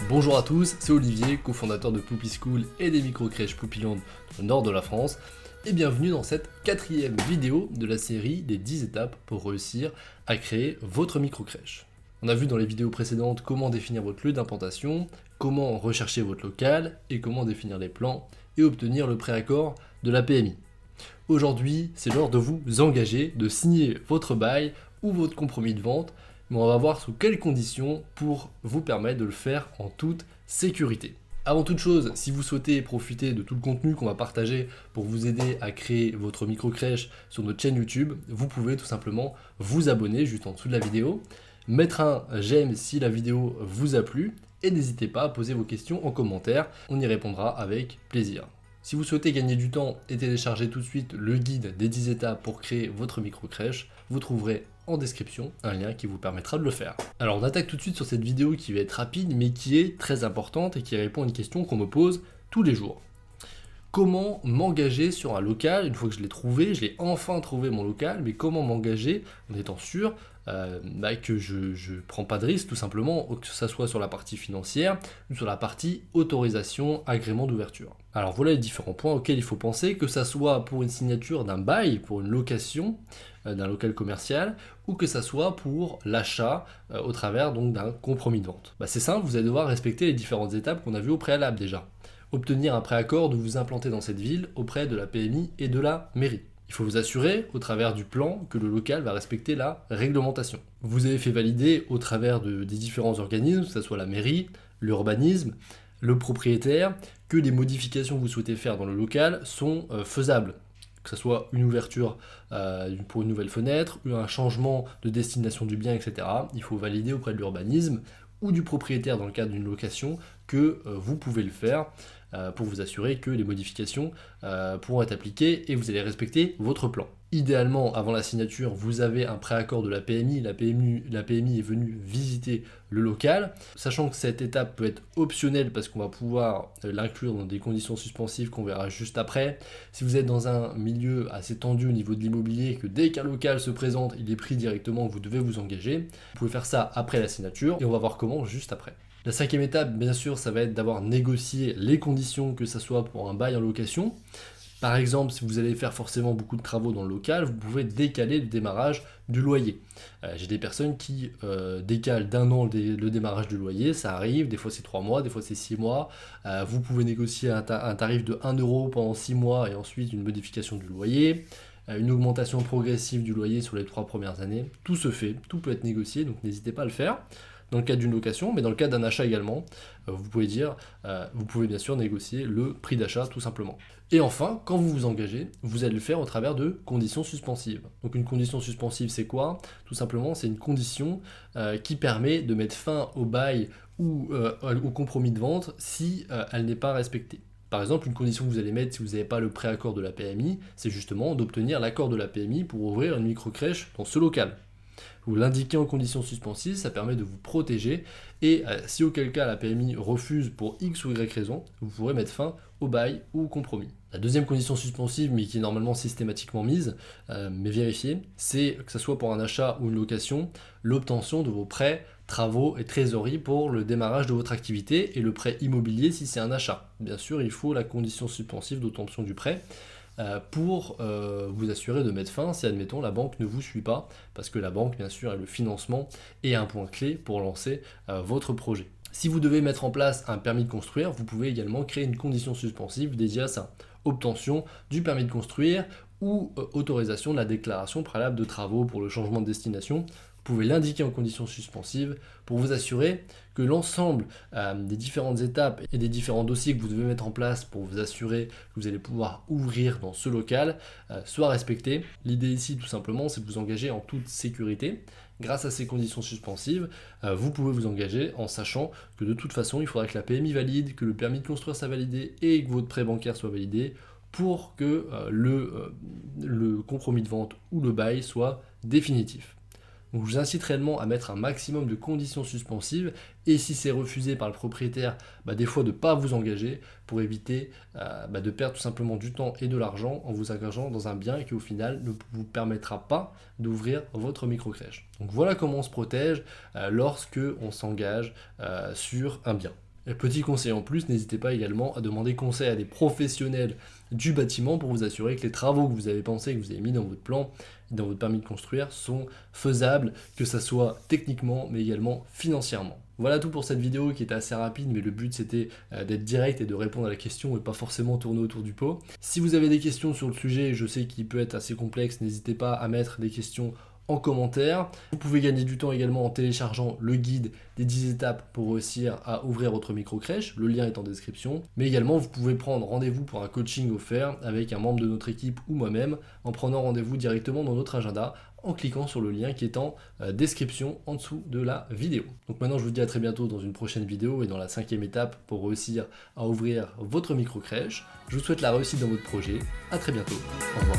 Bonjour à tous, c'est Olivier, cofondateur de Poopy School et des micro-crèches Poopyland dans le nord de la France, et bienvenue dans cette 4e vidéo de la série des 10 étapes pour réussir à créer votre micro-crèche. On a vu dans les vidéos précédentes comment définir votre lieu d'implantation, comment rechercher votre local et comment définir les plans et obtenir le préaccord de la PMI. Aujourd'hui, c'est l'heure de vous engager, de signer votre bail ou votre compromis de vente, mais on va voir sous quelles conditions pour vous permettre de le faire en toute sécurité. Avant toute chose, si vous souhaitez profiter de tout le contenu qu'on va partager pour vous aider à créer votre micro-crèche sur notre chaîne YouTube, vous pouvez tout simplement vous abonner juste en dessous de la vidéo, mettre un j'aime si la vidéo vous a plu et n'hésitez pas à poser vos questions en commentaire, on y répondra avec plaisir. Si vous souhaitez gagner du temps et télécharger tout de suite le guide des 10 étapes pour créer votre micro-crèche, vous trouverez en description un lien qui vous permettra de le faire. Alors on attaque tout de suite sur cette vidéo qui va être rapide mais qui est très importante et qui répond à une question qu'on me pose tous les jours. Comment m'engager sur un local une fois que je l'ai trouvé, je l'ai enfin trouvé mon local, mais comment m'engager en étant sûr que je ne prends pas de risque tout simplement, que ce soit sur la partie financière ou sur la partie autorisation, agrément d'ouverture. Alors voilà les différents points auxquels il faut penser, que ça soit pour une signature d'un bail, pour une location d'un local commercial, ou que ça soit pour l'achat au travers donc d'un compromis de vente. C'est simple, vous allez devoir respecter les différentes étapes qu'on a vues au préalable déjà. Obtenir un préaccord de vous implanter dans cette ville auprès de la PMI et de la mairie. Il faut vous assurer, au travers du plan, que le local va respecter la réglementation. Vous avez fait valider au travers des différents organismes, que ce soit la mairie, l'urbanisme, le propriétaire, que les modifications que vous souhaitez faire dans le local sont faisables. Que ce soit une ouverture pour une nouvelle fenêtre, un changement de destination du bien, etc. Il faut valider auprès de l'urbanisme ou du propriétaire dans le cadre d'une location que vous pouvez le faire pour vous assurer que les modifications pourront être appliquées et vous allez respecter votre plan. Idéalement, avant la signature, vous avez un préaccord de la PMI. La PMI est venue visiter le local, sachant que cette étape peut être optionnelle parce qu'on va pouvoir l'inclure dans des conditions suspensives qu'on verra juste après. Si vous êtes dans un milieu assez tendu au niveau de l'immobilier, que dès qu'un local se présente, il est pris directement, vous devez vous engager. Vous pouvez faire ça après la signature et on va voir comment juste après. La 5e étape, bien sûr, ça va être d'avoir négocié les conditions, que ce soit pour un bail en location. Par exemple, si vous allez faire forcément beaucoup de travaux dans le local, vous pouvez décaler le démarrage du loyer. J'ai des personnes qui décalent d'un an le démarrage du loyer, ça arrive, des fois c'est 3 mois, des fois c'est 6 mois. Vous pouvez négocier un tarif de 1 euro pendant 6 mois et ensuite une modification du loyer, une augmentation progressive du loyer sur les 3 premières années. Tout se fait, tout peut être négocié, donc n'hésitez pas à le faire. Dans le cadre d'une location, mais dans le cadre d'un achat également, vous pouvez bien sûr négocier le prix d'achat tout simplement. Et enfin, quand vous vous engagez, vous allez le faire au travers de conditions suspensives. Donc une condition suspensive, c'est quoi ? Tout simplement, c'est une condition qui permet de mettre fin au bail ou au compromis de vente si elle n'est pas respectée. Par exemple, une condition que vous allez mettre si vous n'avez pas le préaccord de la PMI, c'est justement d'obtenir l'accord de la PMI pour ouvrir une micro-crèche dans ce local. Vous l'indiquez en conditions suspensives, ça permet de vous protéger et si auquel cas la PMI refuse pour X ou Y raison, vous pourrez mettre fin au bail ou au compromis. La deuxième condition suspensive, mais qui est normalement systématiquement mise, mais vérifiée, c'est que ce soit pour un achat ou une location, l'obtention de vos prêts, travaux et trésorerie pour le démarrage de votre activité et le prêt immobilier si c'est un achat. Bien sûr, il faut la condition suspensive d'obtention du prêt pour vous assurer de mettre fin si, admettons, la banque ne vous suit pas, parce que la banque, bien sûr, est le financement et un point clé pour lancer votre projet. Si vous devez mettre en place un permis de construire, vous pouvez également créer une condition suspensive dédiée à ça. Obtention du permis de construire ou autorisation de la déclaration préalable de travaux pour le changement de destination. Vous pouvez l'indiquer en conditions suspensives pour vous assurer que l'ensemble des différentes étapes et des différents dossiers que vous devez mettre en place pour vous assurer que vous allez pouvoir ouvrir dans ce local soient respectés. L'idée ici, tout simplement, c'est de vous engager en toute sécurité. Grâce à ces conditions suspensives, vous pouvez vous engager en sachant que de toute façon, il faudra que la PMI valide, que le permis de construire soit validé et que votre prêt bancaire soit validé pour que le compromis de vente ou le bail soit définitif. Donc je vous incite réellement à mettre un maximum de conditions suspensives et si c'est refusé par le propriétaire, des fois de ne pas vous engager pour éviter de perdre tout simplement du temps et de l'argent en vous engageant dans un bien qui au final ne vous permettra pas d'ouvrir votre micro-crèche. Donc voilà comment on se protège lorsque on s'engage sur un bien. Et petit conseil en plus, n'hésitez pas également à demander conseil à des professionnels du bâtiment pour vous assurer que les travaux que vous avez pensés, que vous avez mis dans votre plan, dans votre permis de construire, sont faisables, que ça soit techniquement mais également financièrement. Voilà tout pour cette vidéo qui était assez rapide, mais le but c'était d'être direct et de répondre à la question et pas forcément tourner autour du pot. Si vous avez des questions sur le sujet, je sais qu'il peut être assez complexe, n'hésitez pas à mettre des questions en commentaire. Vous pouvez gagner du temps également en téléchargeant le guide des 10 étapes pour réussir à ouvrir votre micro-crèche. Le lien est en description. Mais également, vous pouvez prendre rendez-vous pour un coaching offert avec un membre de notre équipe ou moi-même en prenant rendez-vous directement dans notre agenda en cliquant sur le lien qui est en description en dessous de la vidéo. Donc maintenant, je vous dis à très bientôt dans une prochaine vidéo et dans la 5e étape pour réussir à ouvrir votre micro-crèche. Je vous souhaite la réussite dans votre projet. À très bientôt. Au revoir.